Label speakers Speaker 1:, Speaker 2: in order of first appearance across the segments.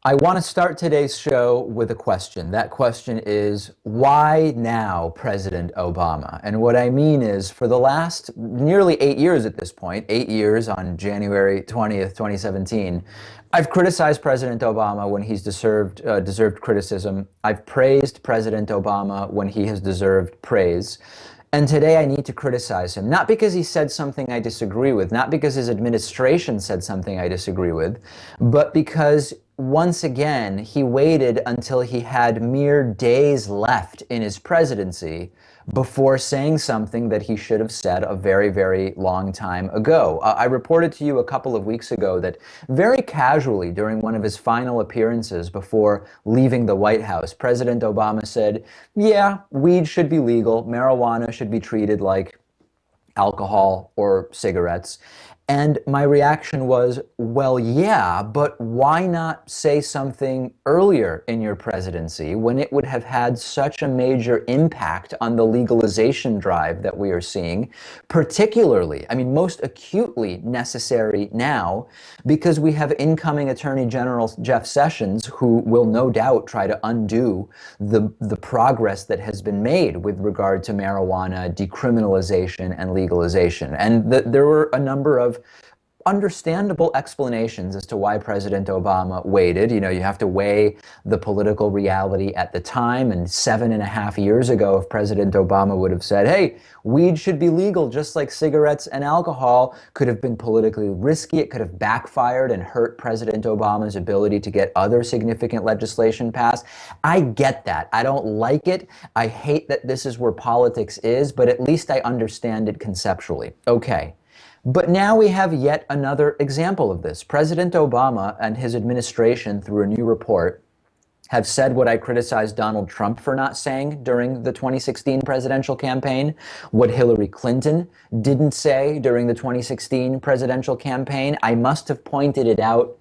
Speaker 1: I want to start today's show with a question. That question is, why now, President Obama? And what I mean is, for the last nearly 8 years at this point, 8 years on January 20th, 2017, I've criticized President Obama when he's deserved criticism. I've praised President Obama when he has deserved praise. And today I need to criticize him, not because he said something I disagree with, not because his administration said something I disagree with, but because once again, he waited until he had mere days left in his presidency before saying something that he should have said a very, very long time ago. I reported to you a couple of weeks ago that very casually during one of his final appearances before leaving the White House, President Obama said, yeah, weed should be legal, marijuana should be treated like alcohol or cigarettes. And my reaction was, well, yeah, but why not say something earlier in your presidency when it would have had such a major impact on the legalization drive that we are seeing, particularly, I mean, most acutely necessary now, because we have incoming Attorney General Jeff Sessions, who will no doubt try to undo the progress that has been made with regard to marijuana decriminalization and legalization. And there were a number of understandable explanations as to why President Obama waited. You know, you have to weigh the political reality at the time. And 7.5 years ago, if President Obama would have said, hey, weed should be legal just like cigarettes and alcohol, could have been politically risky. It could have backfired and hurt President Obama's ability to get other significant legislation passed. I get that. I don't like it. I hate that this is where politics is, but at least I understand it conceptually. Okay. But now we have yet another example of this. President Obama and his administration, through a new report, have said what I criticized Donald Trump for not saying during the 2016 presidential campaign, what Hillary Clinton didn't say during the 2016 presidential campaign. I must have pointed it out,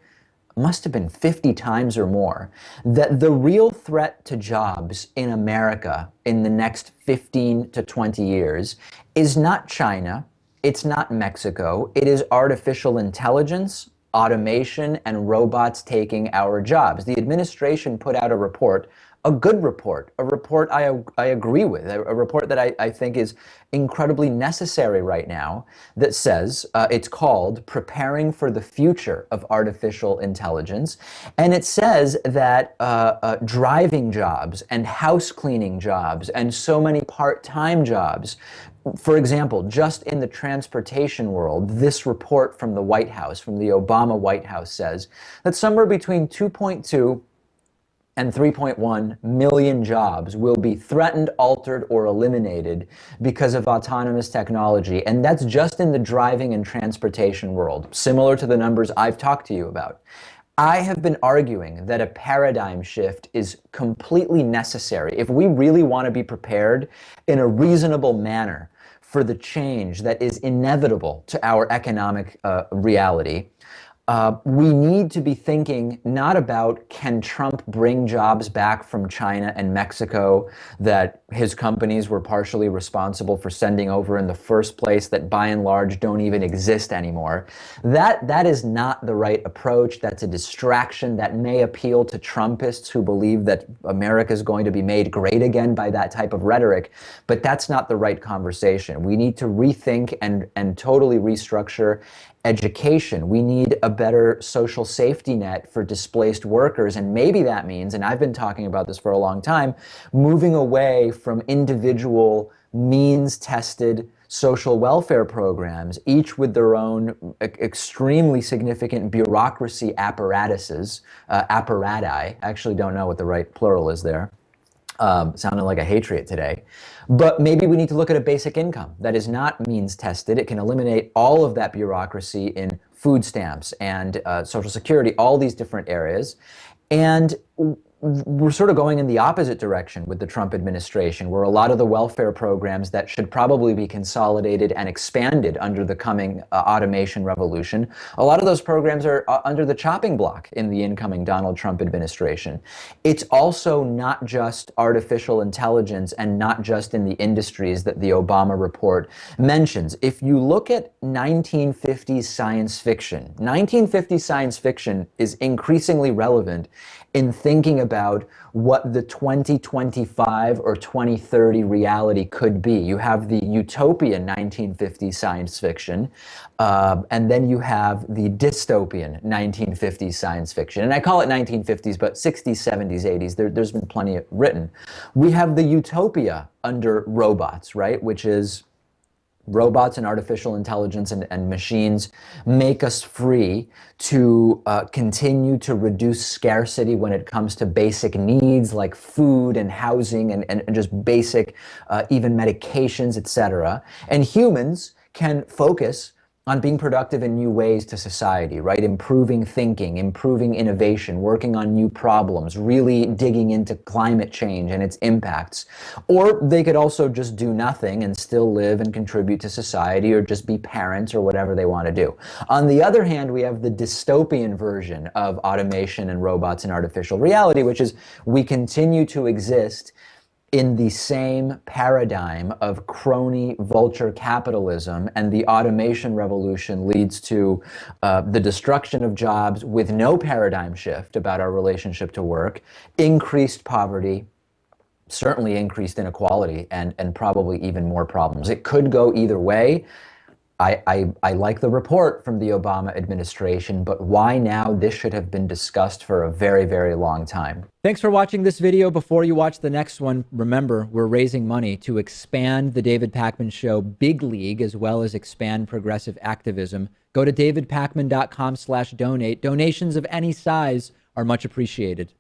Speaker 1: must have been 50 times or more, that the real threat to jobs in America in the next 15 to 20 years is not China. It's not Mexico. It is artificial intelligence, automation, and robots taking our jobs. The administration put out a report, a good report, a report I agree with, a report that I think is incredibly necessary right now, that says, it's called Preparing for the Future of Artificial Intelligence. And it says that driving jobs and house cleaning jobs and so many part-time jobs, for example, just in the transportation world, this report from the White House, from the Obama White House, says that somewhere between 2.2 and 3.1 million jobs will be threatened, altered, or eliminated because of autonomous technology. And that's just in the driving and transportation world, similar to the numbers I've talked to you about. I have been arguing that a paradigm shift is completely necessary if we really want to be prepared in a reasonable manner for the change that is inevitable to our economic reality. We need to be thinking not about, can Trump bring jobs back from China and Mexico that his companies were partially responsible for sending over in the first place, that by and large don't even exist anymore. That is not the right approach. That's a distraction that may appeal to Trumpists who believe that America is going to be made great again by that type of rhetoric, but that's not the right conversation. We need to rethink and totally restructure education. We need a better social safety net for displaced workers. And maybe that means, and I've been talking about this for a long time, moving away from individual means-tested social welfare programs, each with their own extremely significant bureaucracy apparatuses, apparati. I actually don't know what the right plural is there. Sounded like a Hatriot today. But maybe we need to look at a basic income that is not means tested. It can eliminate all of that bureaucracy in food stamps and Social Security, all these different areas. And we're sort of going in the opposite direction with the Trump administration, where a lot of the welfare programs that should probably be consolidated and expanded under the coming automation revolution, a lot of those programs are under the chopping block in the incoming Donald Trump administration. It's also not just artificial intelligence and not just in the industries that the Obama report mentions. If you look at 1950s science fiction, 1950s science fiction is increasingly relevant in thinking about what the 2025 or 2030 reality could be. You have the utopian 1950s science fiction, and then you have the dystopian 1950s science fiction. And I call it 1950s, but 60s, 70s, 80s, there's been plenty written. We have the utopia under robots, right? Which is robots and artificial intelligence and machines make us free to continue to reduce scarcity when it comes to basic needs like food and housing and just basic even medications, etc. And humans can focus on being productive in new ways to society, right? Improving thinking, improving innovation, working on new problems, really digging into climate change and its impacts. Or they could also just do nothing and still live and contribute to society, or just be parents or whatever they want to do. On the other hand, we have the dystopian version of automation and robots and artificial reality, which is we continue to exist in the same paradigm of crony vulture capitalism, and the automation revolution leads to the destruction of jobs with no paradigm shift about our relationship to work, increased poverty, certainly increased inequality, and probably even more problems. It could go either way. I like the report from the Obama administration, but why now? This should have been discussed for a very, very long time.
Speaker 2: Thanks for watching this video. Before you watch the next one, remember, we're raising money to expand the David Pakman Show big league, as well as expand progressive activism. Go to davidpakman.com/donate. Donations of any size are much appreciated.